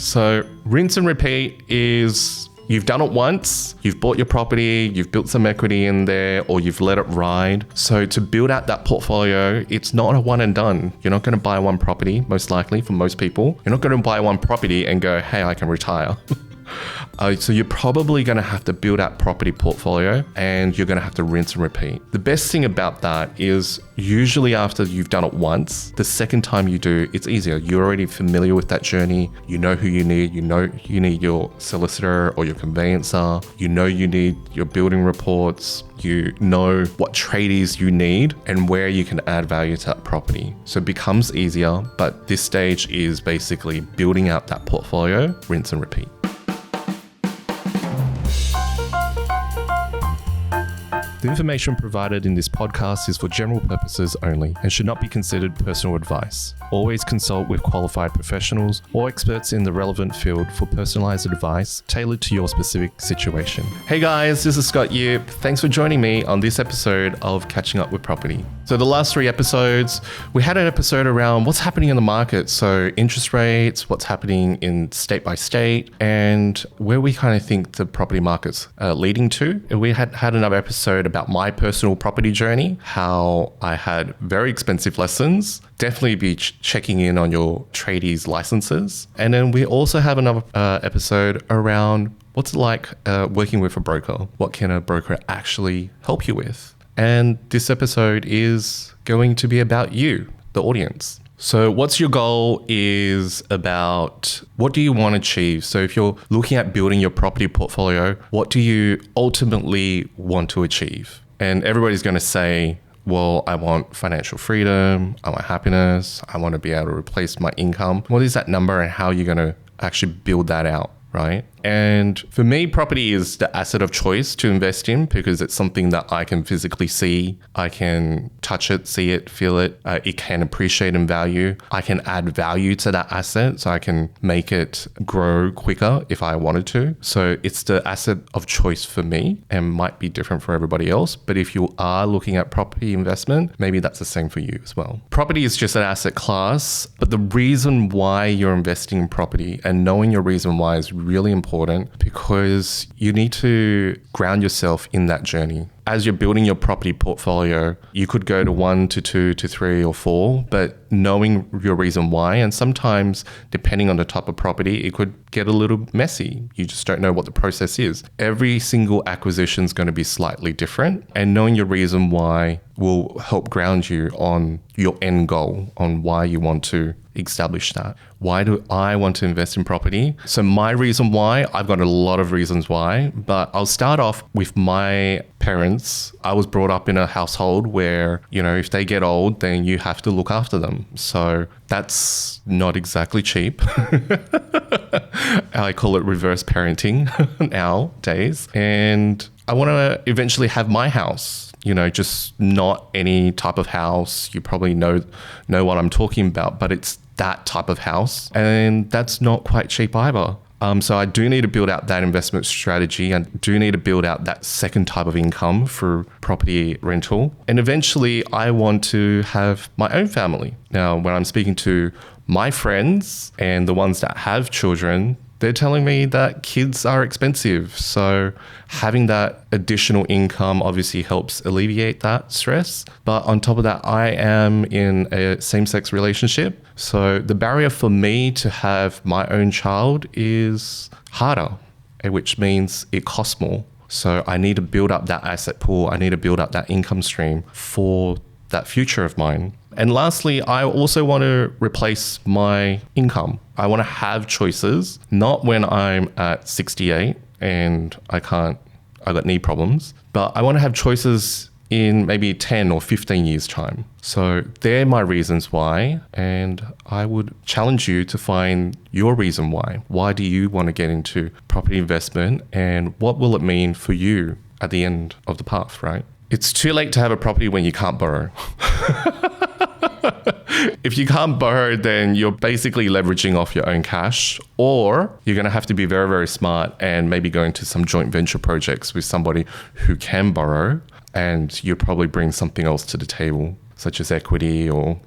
So rinse and repeat is you've done it once, you've bought your property, you've built some equity in there, or you've let it ride. So to build out that portfolio, it's not a one and done. You're not going to buy one property, most likely for most people. You're not going to buy one property and go, hey, I can retire. So you're probably going to have to build out property portfolio and you're going to have to rinse and repeat. The best thing about that is usually after you've done it once, the second time you do, it's easier. You're already familiar with that journey. You know who you need. You know you need your solicitor or your conveyancer. You know you need your building reports. You know what tradies you need and where you can add value to that property. So it becomes easier, but this stage is basically building out that portfolio, rinse and repeat. The information provided in this podcast is for general purposes only and should not be considered personal advice. Always consult with qualified professionals or experts in the relevant field for personalized advice tailored to your specific situation. Hey guys, this is Scott Yip. Thanks for joining me on this episode of Catching Up with Property. So the last 3 episodes, we had an episode around what's happening in the market. So interest rates, what's happening in state by state, and where we kind of think the property market's leading to. And we had another episode about my personal property journey, how I had very expensive lessons. Definitely be checking in on your tradies licenses. And then we also have another episode around what's it like working with a broker. What can a broker actually help you with? And this episode is going to be about you, the audience. So what's your goal is about what do you want to achieve? So if you're looking at building your property portfolio, what do you ultimately want to achieve? And everybody's going to say, well, I want financial freedom, I want happiness, I want to be able to replace my income. What is that number and how are you going to actually build that out, right? And for me, property is the asset of choice to invest in because it's something that I can physically see. I can touch it, see it, feel it. It can appreciate in value. I can add value to that asset so I can make it grow quicker if I wanted to. So it's the asset of choice for me and might be different for everybody else. But if you are looking at property investment, maybe that's the same for you as well. Property is just an asset class, but the reason why you're investing in property and knowing your reason why is really important because you need to ground yourself in that journey. As you're building your property portfolio, you could go to 1 to 2 to 3 or 4, but knowing your reason why, and sometimes depending on the type of property, it could get a little messy. You just don't know what the process is. Every single acquisition is going to be slightly different, and knowing your reason why will help ground you on your end goal, on why you want to establish that. Why do I want to invest in property? So my reason why, I've got a lot of reasons why, but I'll start off with my parents. I was brought up in a household where, if they get old, then you have to look after them. So that's not exactly cheap. I call it reverse parenting nowadays. And I want to eventually have my house. Just not any type of house. You probably know what I'm talking about, but it's that type of house. And that's not quite cheap either. So I do need to build out that investment strategy and do need to build out that second type of income for property rental. And eventually I want to have my own family. Now, when I'm speaking to my friends and the ones that have children, they're telling me that kids are expensive. So having that additional income obviously helps alleviate that stress. But on top of that, I am in a same-sex relationship. So the barrier for me to have my own child is harder, which means it costs more. So I need to build up that asset pool. I need to build up that income stream for that future of mine. And lastly, I also want to replace my income. I want to have choices, not when I'm at 68 and I got knee problems, but I want to have choices in maybe 10 or 15 years time. So they're my reasons why, and I would challenge you to find your reason why. Why do you want to get into property investment, and what will it mean for you at the end of the path, right? It's too late to have a property when you can't borrow. If you can't borrow, then you're basically leveraging off your own cash, or you're going to have to be very, very smart and maybe go into some joint venture projects with somebody who can borrow, and you probably bring something else to the table, such as equity or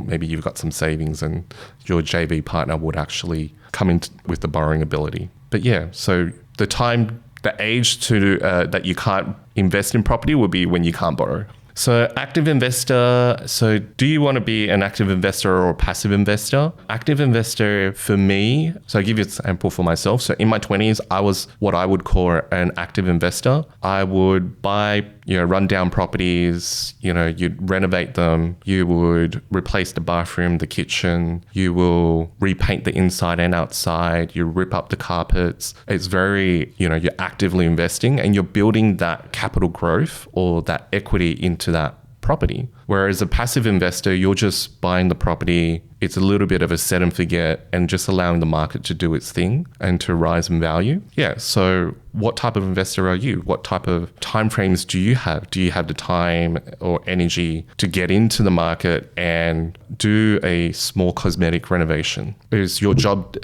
maybe you've got some savings and your JV partner would actually come in with the borrowing ability. But yeah, so the age to that you can't invest in property will be when you can't borrow. So active investor, so do you want to be an active investor or a passive investor? Active investor for me, so I'll give you an example for myself. So in my 20s, I was what I would call an active investor. I would buy, rundown properties, you'd renovate them, you would replace the bathroom, the kitchen, you will repaint the inside and outside, you rip up the carpets. It's very, you're actively investing and you're building that capital growth or that equity into that property. Whereas a passive investor, you're just buying the property. It's a little bit of a set and forget and just allowing the market to do its thing and to rise in value. Yeah. So what type of investor are you? What type of timeframes do you have? Do you have the time or energy to get into the market and do a small cosmetic renovation? Is your job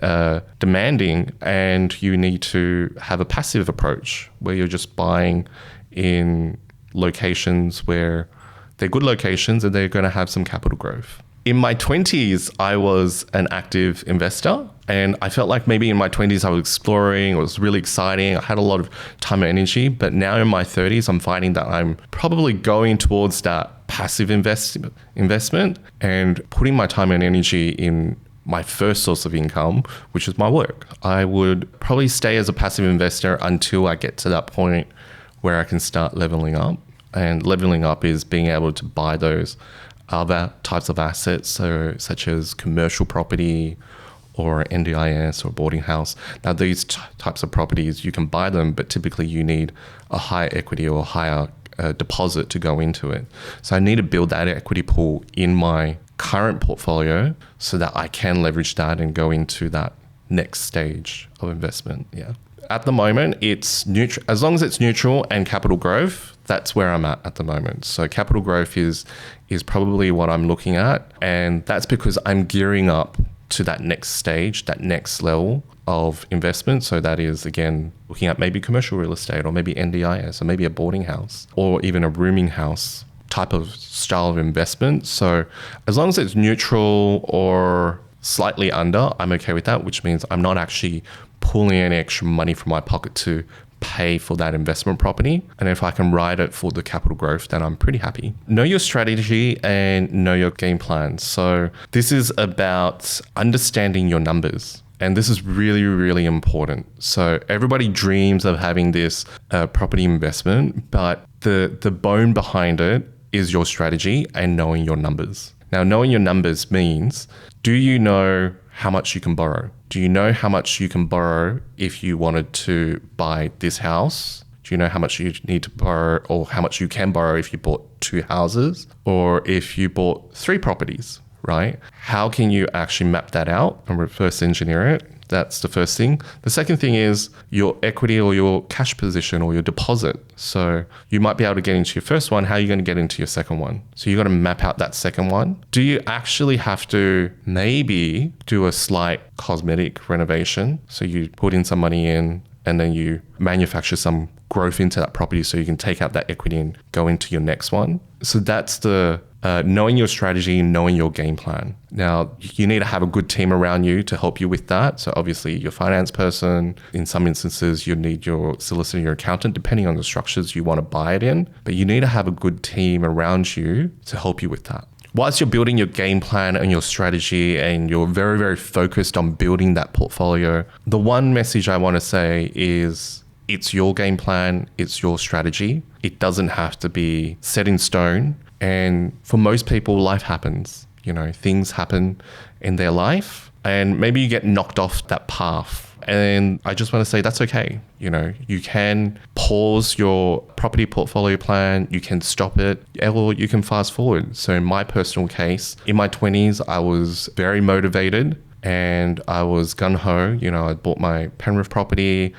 demanding and you need to have a passive approach where you're just buying in locations where they're good locations and they're going to have some capital growth? In my 20s, I was an active investor and I felt like maybe in my 20s I was exploring, it was really exciting, I had a lot of time and energy, but now in my 30s, I'm finding that I'm probably going towards that passive investment and putting my time and energy in my first source of income, which is my work. I would probably stay as a passive investor until I get to that point where I can start leveling up. And leveling up is being able to buy those other types of assets, so such as commercial property or NDIS or boarding house. Now, these types of properties, you can buy them, but typically you need a higher equity or higher deposit to go into it. So I need to build that equity pool in my current portfolio so that I can leverage that and go into that next stage of investment. Yeah. At the moment, it's neutral. As long as it's neutral and capital growth, that's where I'm at the moment. So capital growth is probably what I'm looking at. And that's because I'm gearing up to that next stage, that next level of investment. So that is, again, looking at maybe commercial real estate or maybe NDIS or maybe a boarding house or even a rooming house type of style of investment. So as long as it's neutral or slightly under, I'm okay with that, which means I'm not actually pulling any extra money from my pocket to pay for that investment property. And if I can ride it for the capital growth, then I'm pretty happy. Know your strategy and know your game plan. So this is about understanding your numbers. And this is really, really important. So everybody dreams of having this property investment, but the bone behind it is your strategy and knowing your numbers. Now, knowing your numbers means, do you know how much you can borrow? Do you know how much you can borrow if you wanted to buy this house? Do you know how much you need to borrow or how much you can borrow if you bought 2 houses or if you bought 3 properties, right? How can you actually map that out and reverse engineer it? That's the first thing. The second thing is your equity or your cash position or your deposit. So you might be able to get into your first one. How are you going to get into your second one? So you got to map out that second one. Do you actually have to maybe do a slight cosmetic renovation? So you put in some money in and then you manufacture some growth into that property so you can take out that equity and go into your next one. So that's the knowing your strategy, knowing your game plan. Now, you need to have a good team around you to help you with that. So obviously your finance person, in some instances, you need your solicitor, your accountant, depending on the structures you want to buy it in. But you need to have a good team around you to help you with that. Whilst you're building your game plan and your strategy and you're very, very focused on building that portfolio, the one message I want to say is it's your game plan, it's your strategy. It doesn't have to be set in stone. And for most people, life happens. Things happen in their life and maybe you get knocked off that path. And I just want to say that's okay. You can pause your property portfolio plan, you can stop it, or you can fast forward. So in my personal case, in my 20s, I was very motivated and I was gung-ho. I bought my Penrith property.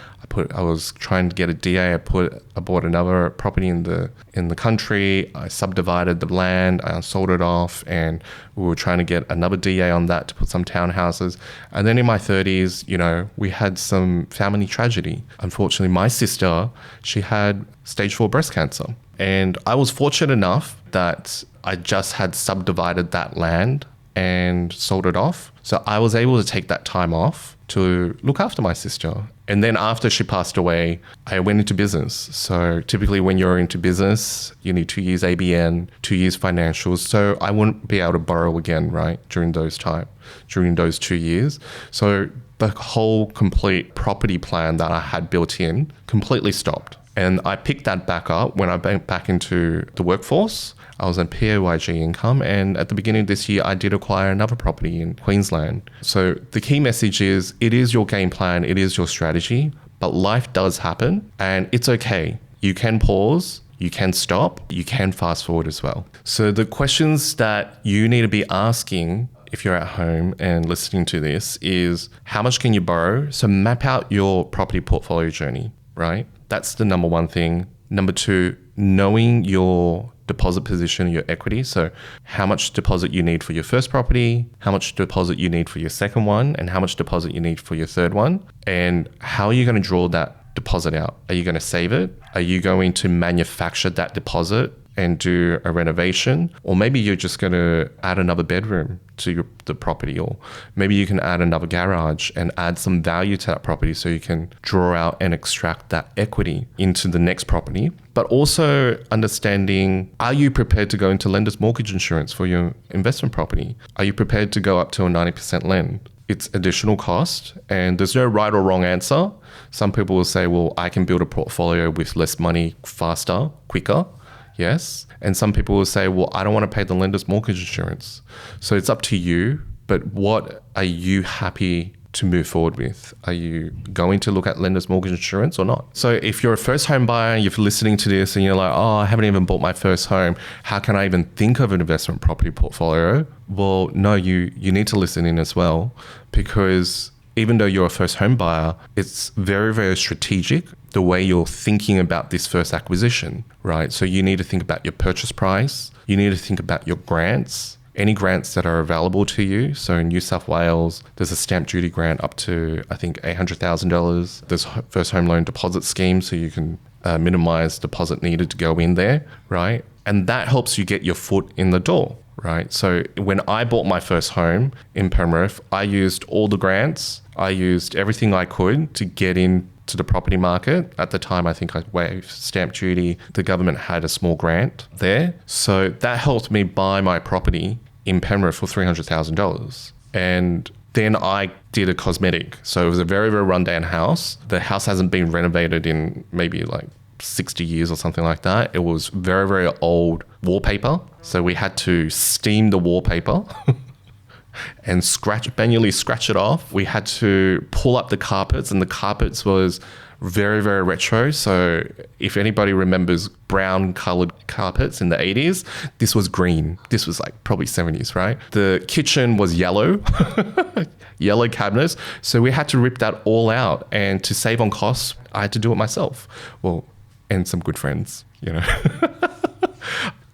I was trying to get a DA. I bought another property in the country. I subdivided the land. I sold it off, and we were trying to get another DA on that to put some townhouses. And then in my 30s, we had some family tragedy. Unfortunately, my sister, she had stage 4 breast cancer, and I was fortunate enough that I just had subdivided that land and sold it off. So I was able to take that time off to look after my sister. And then after she passed away, I went into business. So typically when you're into business, you need 2 years ABN, 2 years financials. So I wouldn't be able to borrow again, right? During those 2 years. So the whole complete property plan that I had built in completely stopped. And I picked that back up when I went back into the workforce. I was on PAYG income, and at the beginning of this year, I did acquire another property in Queensland. So the key message is, it is your game plan, it is your strategy, but life does happen, and it's okay. You can pause, you can stop, you can fast forward as well. So the questions that you need to be asking if you're at home and listening to this is, how much can you borrow? So map out your property portfolio journey, right? That's the number one thing. Number two, knowing your deposit position, your equity. So how much deposit you need for your first property, how much deposit you need for your second one, and how much deposit you need for your third one. And how are you going to draw that deposit out? Are you going to save it? Are you going to manufacture that deposit and do a renovation? Or maybe you're just going to add another bedroom to the property, or maybe you can add another garage and add some value to that property so you can draw out and extract that equity into the next property. But also understanding, are you prepared to go into lender's mortgage insurance for your investment property? Are you prepared to go up to a 90% lend? It's additional cost, and there's no right or wrong answer. Some people will say, well, I can build a portfolio with less money, faster, quicker. Yes. And some people will say, well, I don't want to pay the lender's mortgage insurance. So it's up to you, but what are you happy to move forward with? Are you going to look at lender's mortgage insurance or not? So if you're a first home buyer and you're listening to this and you're like, oh, I haven't even bought my first home, how can I even think of an investment property portfolio? Well, no, you need to listen in as well, because even though you're a first home buyer, it's very, very strategic the way you're thinking about this first acquisition, right? So you need to think about your purchase price. You need to think about your grants, any grants that are available to you. So in New South Wales, there's a stamp duty grant up to, I think, $800,000. There's first home loan deposit scheme, so you can minimize deposit needed to go in there, right? And that helps you get your foot in the door, right? So when I bought my first home in Penrith, I used all the grants. I used everything I could to get into the property market. At the time, I think I waived stamp duty. The government had a small grant there. So that helped me buy my property in Penrith for $300,000. And then I did a cosmetic. So it was a very, very rundown house. The house hasn't been renovated in maybe like 60 years or something like that. It was very, very old wallpaper. So we had to steam the wallpaper and manually scratch it off. We had to pull up the carpets, and the carpets was very, very retro. So if anybody remembers brown colored carpets in the 80s, this was green. This was like probably 70s, right? The kitchen was yellow, yellow cabinets. So we had to rip that all out, and to save on costs, I had to do it myself. Well, and some good friends, you know.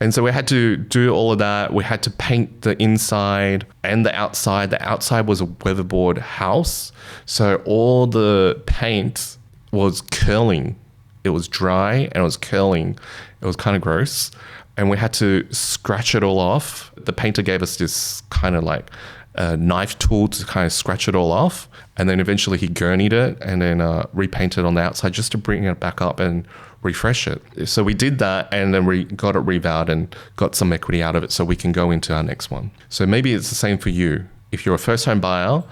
And so we had to do all of that. We had to paint the inside and the outside. The outside was a weatherboard house. So all the paint was curling. It was dry and it was curling. It was kind of gross. And we had to scratch it all off. The painter gave us this kind of like a knife tool to kind of scratch it all off. And then eventually he gurneyed it and then repainted on the outside just to bring it back up and refresh it. So we did that, and then we got it revowed and got some equity out of it so we can go into our next one. So maybe it's the same for you. If you're a first home buyer,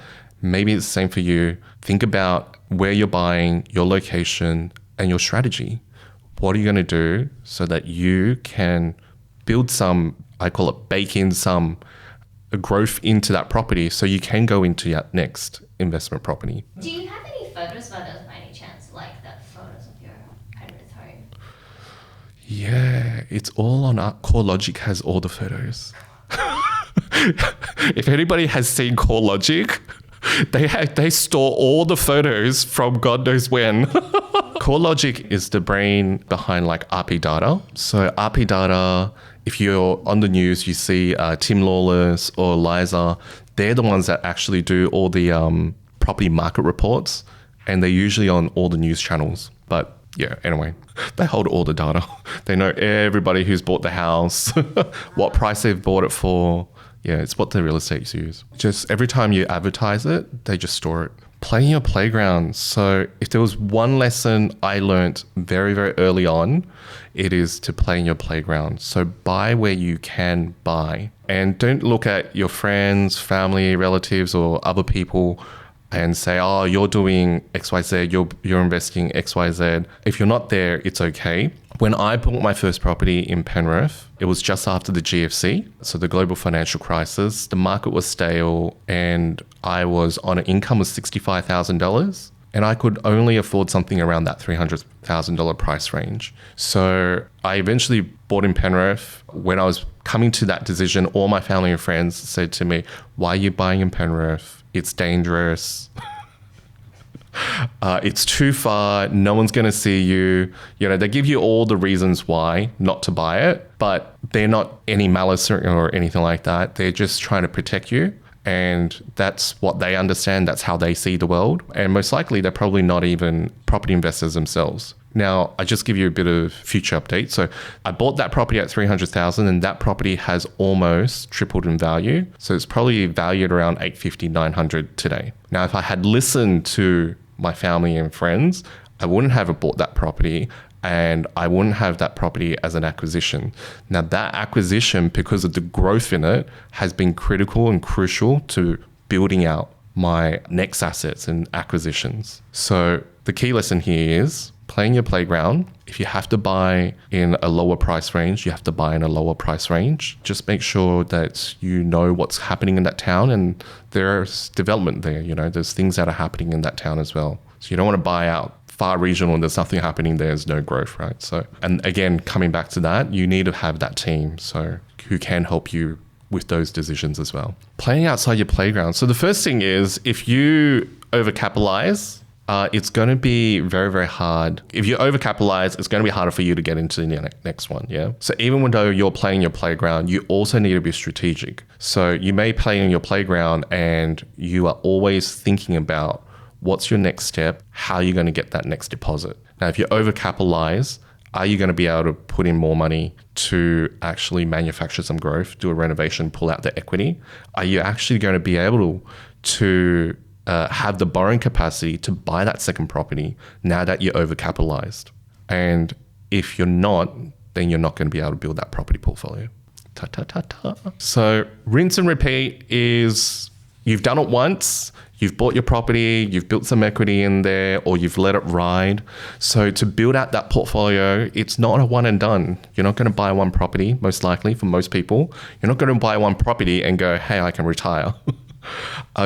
maybe it's the same for you. Think about where you're buying, your location, and your strategy. What are you going to do so that you can build some, I call it bake in some growth into that property so you can go into your next investment property. Do you have any photos of those by any chance, like the photos of your Penrith home? Yeah, it's all on CoreLogic has all the photos. If anybody has seen CoreLogic, they store all the photos from God knows when. CoreLogic is the brain behind like RP Data. So RP Data, if you're on the news, you see Tim Lawless or Liza. They're the ones that actually do all the property market reports, and they're usually on all the news channels. But yeah, anyway, they hold all the data. They know everybody who's bought the house, what price they've bought it for. Yeah, it's what the real estates use. Just every time you advertise it, they just store it. Play in your playground. So if there was one lesson I learned very, very early on, it is to play in your playground. So buy where you can buy. And don't look at your friends, family, relatives, or other people and say, oh, you're doing XYZ, you're investing XYZ. If you're not there, it's okay. When I bought my first property in Penrith, it was just after the GFC, so the global financial crisis. The market was stale and I was on an income of $65,000 and I could only afford something around that $300,000 price range. So I eventually bought in Penrith. When I was coming to that decision, all my family and friends said to me, why are you buying in Penrith? It's dangerous. It's too far. No one's going to see you. You know, they give you all the reasons why not to buy it, but they're not any malice or anything like that. They're just trying to protect you. And that's what they understand. That's how they see the world. And most likely, they're probably not even property investors themselves. Now, I just give you a bit of future update. So I bought that property at $300,000 and that property has almost tripled in value. So it's probably valued around $850, $900 today. Now, if I had listened to my family and friends, I wouldn't have bought that property and I wouldn't have that property as an acquisition. Now, that acquisition, because of the growth in it, has been critical and crucial to building out my next assets and acquisitions. So the key lesson here is play in your playground. If you have to buy in a lower price range, you have to buy in a lower price range. Just make sure that you know what's happening in that town and there's development there. You know, there's things that are happening in that town as well. So you don't want to buy out far regional and there's nothing happening, there's no growth, right? So, and again, coming back to that, you need to have that team so who can help you with those decisions as well. Playing outside your playground. So the first thing is if you overcapitalize, it's going to be very, very hard. If you overcapitalize, it's going to be harder for you to get into the next one, yeah? So even though you're playing your playground, you also need to be strategic. So you may play in your playground and you are always thinking about what's your next step, how are you going to get that next deposit. Now, if you overcapitalize, are you going to be able to put in more money to actually manufacture some growth, do a renovation, pull out the equity? Are you actually going to be able to have the borrowing capacity to buy that second property now that you're overcapitalized? And if you're not, then you're not going to be able to build that property portfolio. Ta ta ta ta. So rinse and repeat is you've done it once, you've bought your property, you've built some equity in there, or you've let it ride. So to build out that portfolio, it's not a one and done. You're not going to buy one property, most likely for most people. You're not going to buy one property and go, hey, I can retire.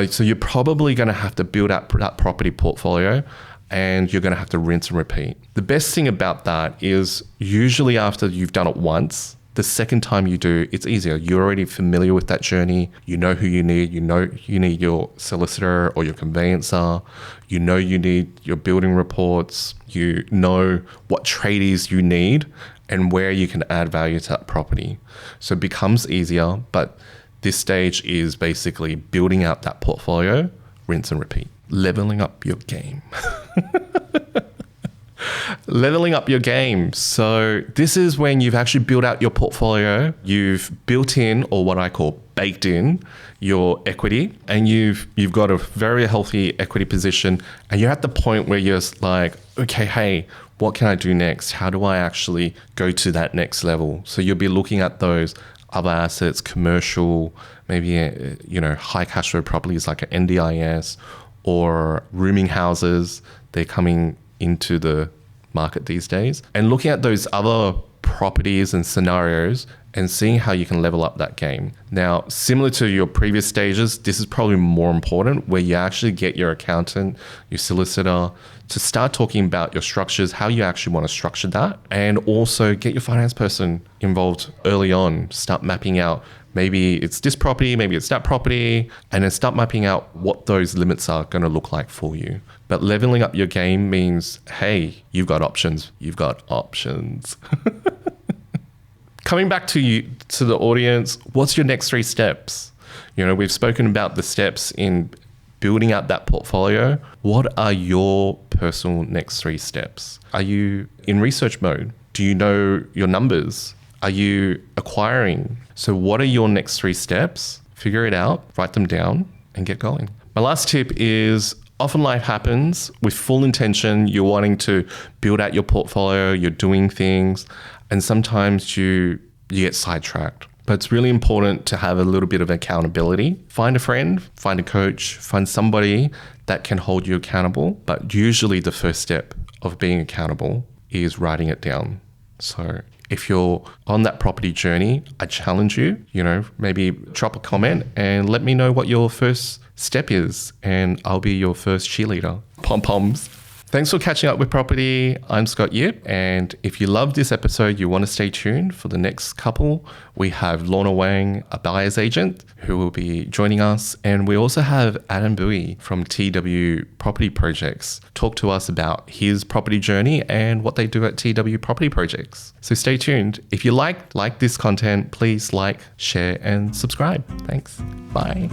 So you're probably going to have to build out that property portfolio and you're going to have to rinse and repeat. The best thing about that is usually after you've done it once, the second time you do, it's easier. You're already familiar with that journey. You know who you need. You know you need your solicitor or your conveyancer. You know you need your building reports. You know what tradies you need and where you can add value to that property. So it becomes easier, but this stage is basically building out that portfolio, rinse and repeat. Leveling up your game. Leveling up your game. So this is when you've actually built out your portfolio, you've built in, or what I call baked in, your equity, and you've got a very healthy equity position, and you're at the point where you're like, okay, hey, what can I do next? How do I actually go to that next level? So you'll be looking at those other assets, commercial, maybe high cash flow properties like an NDIS or rooming houses. They're coming into the market these days, and looking at those other properties and scenarios and seeing how you can level up that game. Now, similar to your previous stages, this is probably more important, where you actually get your accountant, your solicitor to start talking about your structures, how you actually want to structure that, and also get your finance person involved early on. Start mapping out, maybe it's this property, maybe it's that property, and then start mapping out what those limits are going to look like for you. But leveling up your game means, hey, you've got options. You've got options. Coming back to you, to the audience, what's your next 3 steps? We've spoken about the steps in building out that portfolio. What are your personal next 3 steps? Are you in research mode? Do you know your numbers? Are you acquiring? So what are your next 3 steps figure it out, write them down, and get going. My last tip is often life happens with full intention. You're wanting to build out your portfolio, you're doing things, and sometimes you get sidetracked. But it's really important to have a little bit of accountability. Find a friend, find a coach, find somebody that can hold you accountable. But usually the first step of being accountable is writing it down. So if you're on that property journey, I challenge you, maybe drop a comment and let me know what your first step is, and I'll be your first cheerleader. Pom-poms. Thanks for catching up with property. I'm Scott Yip, and if you love this episode, you want to stay tuned for the next couple. We have Lorna Wang, a buyer's agent, who will be joining us, and we also have Adam Bowie from TW Property Projects talk to us about his property journey and what they do at TW Property Projects. So stay tuned. If you like this content, please like, share, and subscribe. Thanks. Bye.